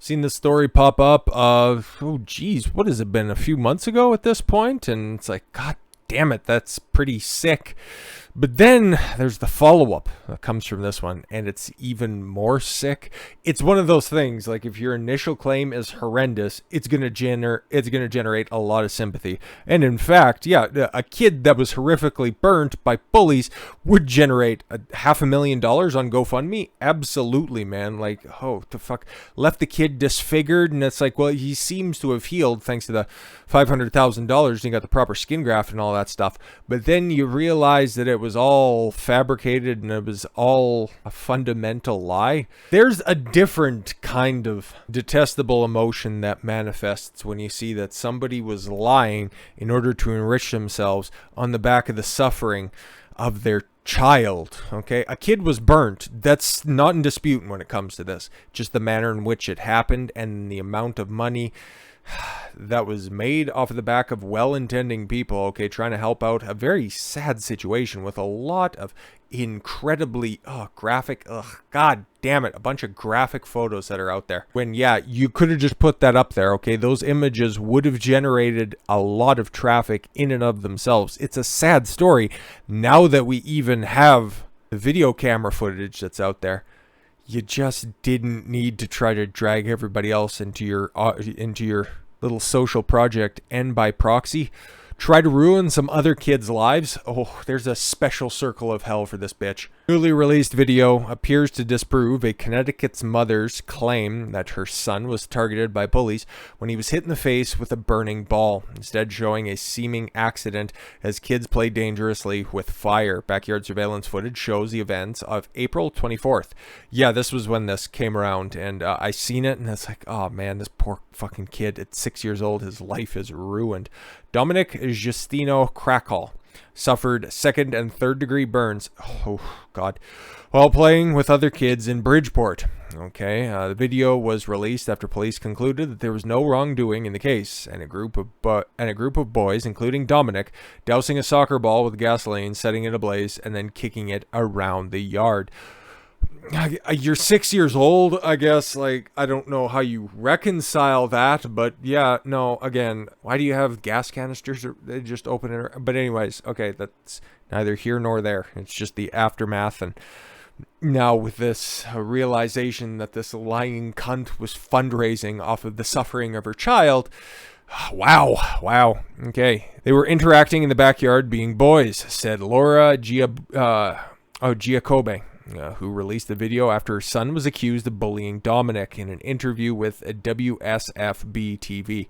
Seen this story pop up of, oh geez, what has it been, a few months ago at this point? And it's like, God damn it, that's pretty sick. But then there's the follow-up that comes from this one, and it's even more sick. It's one of those things, like if your initial claim is horrendous, it's gonna generate a lot of sympathy. And in fact, yeah, a kid that was horrifically burnt by bullies would generate $500,000 on GoFundMe. Absolutely, man. Like, oh, the fuck, left the kid disfigured, and it's like, well, he seems to have healed thanks to the $500,000, and he got the proper skin graft and all that stuff. But then you realize that it was all fabricated and it was all a fundamental lie. There's a different kind of detestable emotion that manifests when you see that somebody was lying in order to enrich themselves on the back of the suffering of their child. Okay, a kid was burnt. That's not in dispute when it comes to this. Just the manner in which it happened and the amount of money that was made off of the back of well-intending people, okay, trying to help out a very sad situation with a lot of incredibly graphic, god damn it, a bunch of graphic photos that are out there. When, yeah, you could have just put that up there, okay? Those images would have generated a lot of traffic in and of themselves. It's a sad story. Now that we even have the video camera footage that's out there, you just didn't need to try to drag everybody else into your little social project and by proxy try to ruin some other kids' lives. Oh, there's a special circle of hell for this bitch. Newly released video appears to disprove a Connecticut's mother's claim that her son was targeted by bullies when he was hit in the face with a burning ball, instead showing a seeming accident as kids play dangerously with fire. Backyard surveillance footage shows the events of April 24th. Yeah, this was when this came around, and I seen it, and it's like, oh man, this poor fucking kid at 6 years old, his life is ruined. Dominick Krankall suffered second and third degree burns, oh god, while playing with other kids in Bridgeport. Okay, the video was released after police concluded that there was no wrongdoing in the case, and a group of boys, including Dominick, dousing a soccer ball with gasoline, setting it ablaze, and then kicking it around the yard. You're 6 years old, I guess. Like, I don't know how you reconcile that, but yeah, no, again, why do you have gas canisters? They just open it. But anyways, okay, that's neither here nor there. It's just the aftermath. And now with this realization that this lying cunt was fundraising off of the suffering of her child, wow. Okay, they were interacting in the backyard being boys, said Laura Giacobbe, who released the video after her son was accused of bullying Dominick in an interview with WSFB TV.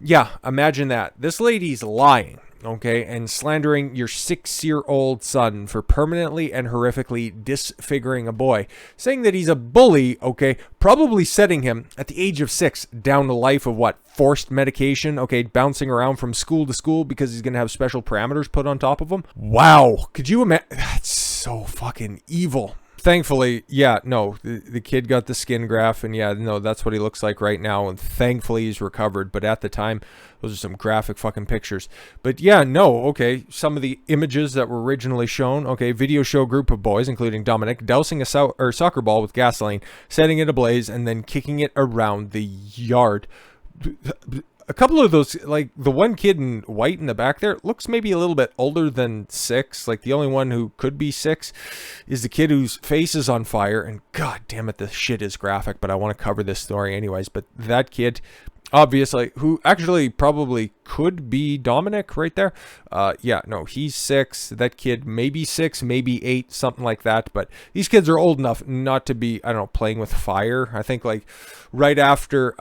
Yeah, imagine that. This lady's lying, okay, and slandering your 6-year-old son for permanently and horrifically disfiguring a boy, saying that he's a bully, okay, probably setting him at the age of 6 down a life of what? Forced medication, okay, bouncing around from school to school because he's going to have special parameters put on top of him. Wow, could you imagine? That's so fucking evil. Thankfully, yeah, no, the kid got the skin graft, and yeah, no, that's what he looks like right now, and thankfully he's recovered, but at the time, those are some graphic fucking pictures. But yeah, no, okay, some of the images that were originally shown, okay, video show a group of boys, including Dominick, dousing a soccer ball with gasoline, setting it ablaze, and then kicking it around the yard. A couple of those, like the one kid in white in the back there, looks maybe a little bit older than 6. Like the only one who could be 6 is the kid whose face is on fire. And god damn it, this shit is graphic, but I want to cover this story anyways. But that kid, obviously, who actually probably could be Dominick right there. Yeah, no, he's 6. That kid maybe 6, maybe 8, something like that. But these kids are old enough not to be, I don't know, playing with fire. I think like right after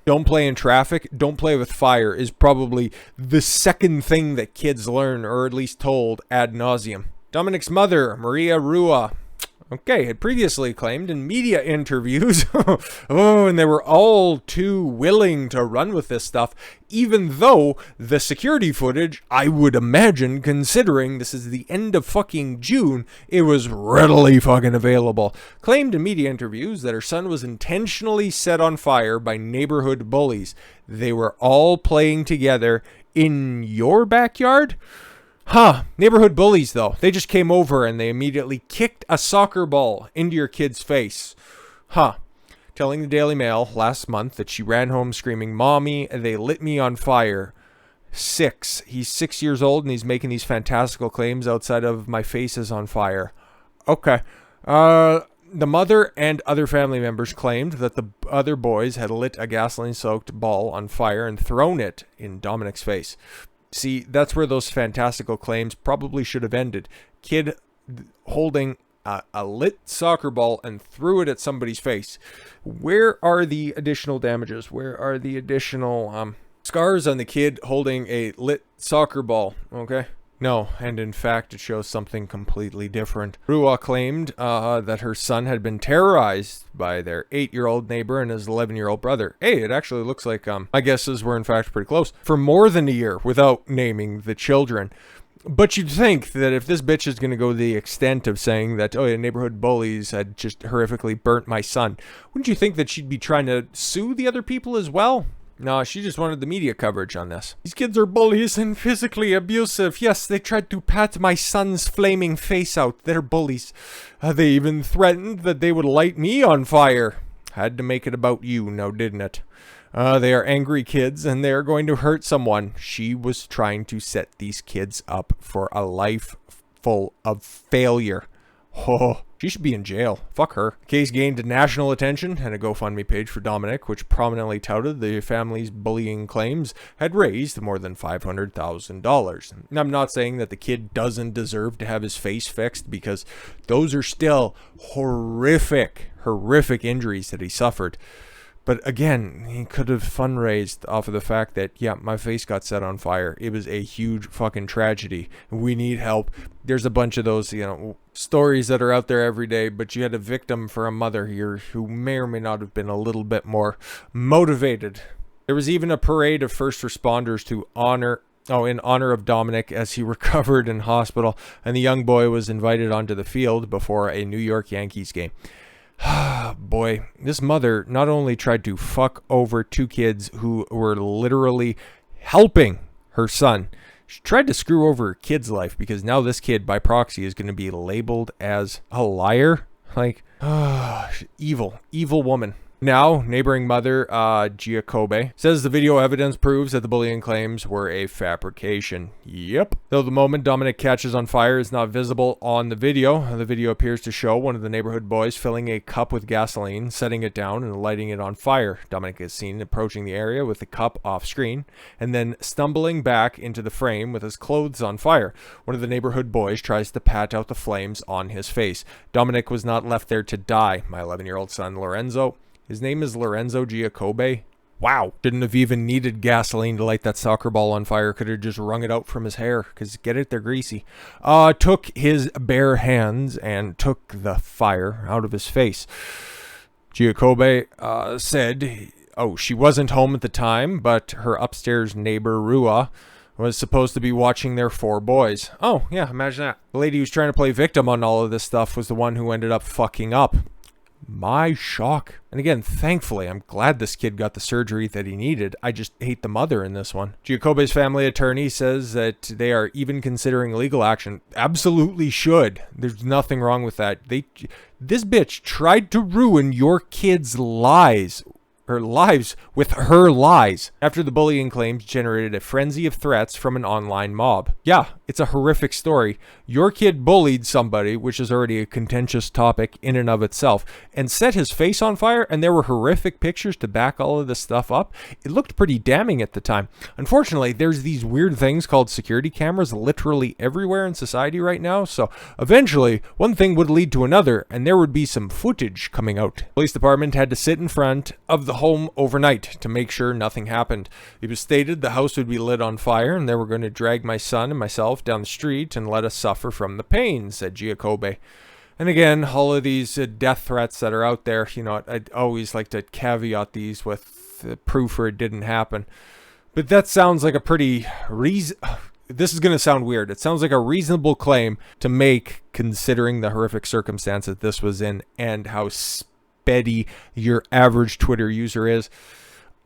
don't play in traffic, don't play with fire is probably the second thing that kids learn, or at least told ad nauseum. Dominick's mother, Maria Rua, okay, had previously claimed in media interviews, oh, and they were all too willing to run with this stuff, even though the security footage, I would imagine, considering this is the end of fucking June, it was readily fucking available. Claimed in media interviews that her son was intentionally set on fire by neighborhood bullies. They were all playing together in your backyard? Huh, neighborhood bullies though. They just came over and they immediately kicked a soccer ball into your kid's face. Huh. telling the Daily Mail last month that she ran home screaming, "Mommy, they lit me on fire." 6. He's 6 years old and he's making these fantastical claims outside of "my face is on fire." Okay. The mother and other family members claimed that the other boys had lit a gasoline-soaked ball on fire and thrown it in Dominick's face. See, that's where those fantastical claims probably should have ended. Kid holding a lit soccer ball and threw it at somebody's face. Where are the additional damages? Where are the additional scars on the kid holding a lit soccer ball? Okay. No, and in fact, it shows something completely different. Rua claimed that her son had been terrorized by their 8-year-old neighbor and his 11-year-old brother. Hey, it actually looks like my guesses were in fact pretty close. For more than a year, without naming the children. But you'd think that if this bitch is going to go to the extent of saying that, oh yeah, neighborhood bullies had just horrifically burnt my son, wouldn't you think that she'd be trying to sue the other people as well? No, she just wanted the media coverage on this. These kids are bullies and physically abusive. Yes, they tried to pat my son's flaming face out. They're bullies. They even threatened that they would light me on fire. Had to make it about you, now didn't it? They are angry kids and they are going to hurt someone. She was trying to set these kids up for a life full of failure. Oh, she should be in jail. Fuck her. The case gained national attention and a GoFundMe page for Dominick, which prominently touted the family's bullying claims had raised more than $500,000. I'm not saying that the kid doesn't deserve to have his face fixed, because those are still horrific injuries that he suffered. But again, he could have fundraised off of the fact that, yeah, my face got set on fire. It was a huge fucking tragedy. We need help. There's a bunch of those, stories that are out there every day, but you had a victim for a mother here who may or may not have been a little bit more motivated. There was even a parade of first responders in honor of Dominick as he recovered in hospital, and the young boy was invited onto the field before a New York Yankees game. Boy, this mother not only tried to fuck over 2 kids who were literally helping her son, she tried to screw over her kid's life, because now this kid by proxy is going to be labeled as a liar. Like, evil woman. Now, neighboring mother, Giacobbe, says the video evidence proves that the bullying claims were a fabrication. Yep. Though the moment Dominick catches on fire is not visible on the video appears to show one of the neighborhood boys filling a cup with gasoline, setting it down, and lighting it on fire. Dominick is seen approaching the area with the cup off screen, and then stumbling back into the frame with his clothes on fire. One of the neighborhood boys tries to pat out the flames on his face. Dominick was not left there to die. My 11-year-old son, Lorenzo, his name is Lorenzo Giacobbe. Wow. Shouldn't have even needed gasoline to light that soccer ball on fire. Could have just wrung it out from his hair, because get it, they're greasy. Took his bare hands and took the fire out of his face. Giacobbe said, she wasn't home at the time, but her upstairs neighbor, Rua, was supposed to be watching their 4 boys. Oh, yeah, imagine that. The lady who's trying to play victim on all of this stuff was the one who ended up fucking up. My shock. And again, thankfully, I'm glad this kid got the surgery that he needed. I just hate the mother in this one. Giacobbe's family attorney says that they are even considering legal action. Absolutely should. There's nothing wrong with that. This bitch tried to ruin your kids' lives with her lies after the bullying claims generated a frenzy of threats from an online mob. Yeah, it's a horrific story. Your kid bullied somebody, which is already a contentious topic in and of itself, and set his face on fire, and there were horrific pictures to back all of this stuff up. It looked pretty damning at the time. Unfortunately, there's these weird things called security cameras literally everywhere in society right now, so eventually one thing would lead to another, and there would be some footage coming out. The police department had to sit in front of the home overnight to make sure nothing happened. It was stated the house would be lit on fire and they were going to drag my son and myself down the street and let us suffer from the pain, said Giacobbe. And again, all of these death threats that are out there, I'd always like to caveat these with proof or it didn't happen. But that sounds like a pretty this is going to sound weird. It sounds like a reasonable claim to make, considering the horrific circumstance that this was in and how speddy your average Twitter user is.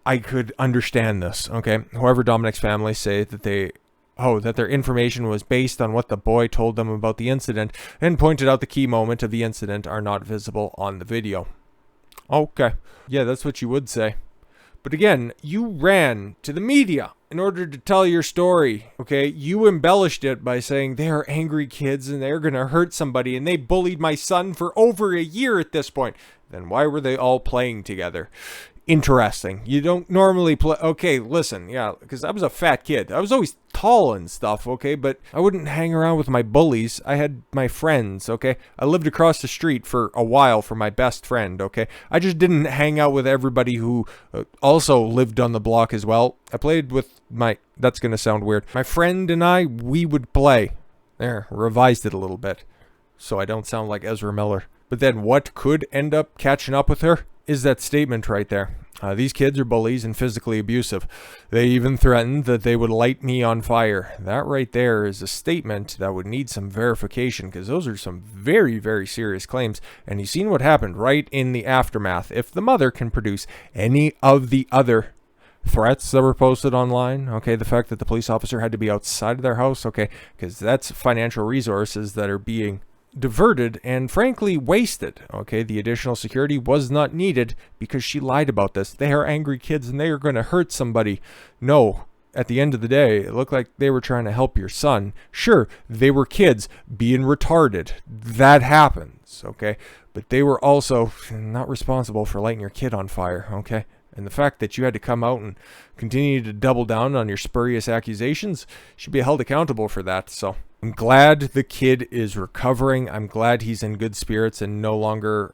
I could understand this, okay? However, Dominick's family say that their information was based on what the boy told them about the incident, and pointed out the key moment of the incident are not visible on the video. Okay. Yeah, that's what you would say. But again, you ran to the media in order to tell your story, okay? You embellished it by saying they are angry kids and they're going to hurt somebody and they bullied my son for over a year at this point. Then why were they all playing together? Interesting. You don't normally play. Okay, listen, yeah, because I was a fat kid. I was always tall and stuff, okay, but I wouldn't hang around with my bullies. I had my friends, okay? I lived across the street for a while for my best friend, okay? I just didn't hang out with everybody who also lived on the block as well. I played with that's going to sound weird. My friend and I, we would play. There, revised it a little bit so I don't sound like Ezra Miller. But then what could end up catching up with her is that statement right there. These kids are bullies and physically abusive. They even threatened that they would light me on fire. That right there is a statement that would need some verification, because those are some very, very serious claims. And you've seen what happened right in the aftermath. If the mother can produce any of the other threats that were posted online, okay, the fact that the police officer had to be outside of their house, okay, because that's financial resources that are being diverted and frankly wasted, okay? The additional security was not needed because she lied about this. They are angry kids and they are going to hurt somebody. No, at the end of the day, it looked like they were trying to help your son. Sure, they were kids being retarded. That happens, okay? But they were also not responsible for lighting your kid on fire, okay? And the fact that you had to come out and continue to double down on your spurious accusations should be held accountable for that. So I'm glad the kid is recovering. I'm glad he's in good spirits and no longer,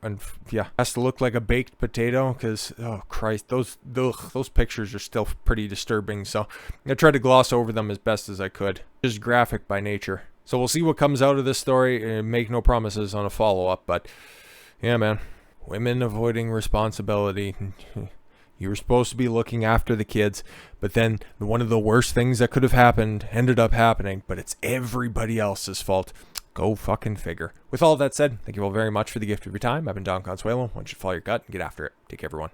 has to look like a baked potato, because, oh Christ, those pictures are still pretty disturbing. So I tried to gloss over them as best as I could. Just graphic by nature. So we'll see what comes out of this story, and make no promises on a follow-up. But yeah, man, women avoiding responsibility. You were supposed to be looking after the kids, but then one of the worst things that could have happened ended up happening, but it's everybody else's fault. Go fucking figure. With all that said, thank you all very much for the gift of your time. I've been Don Consuelo. Why don't you follow your gut and get after it. Take care, everyone.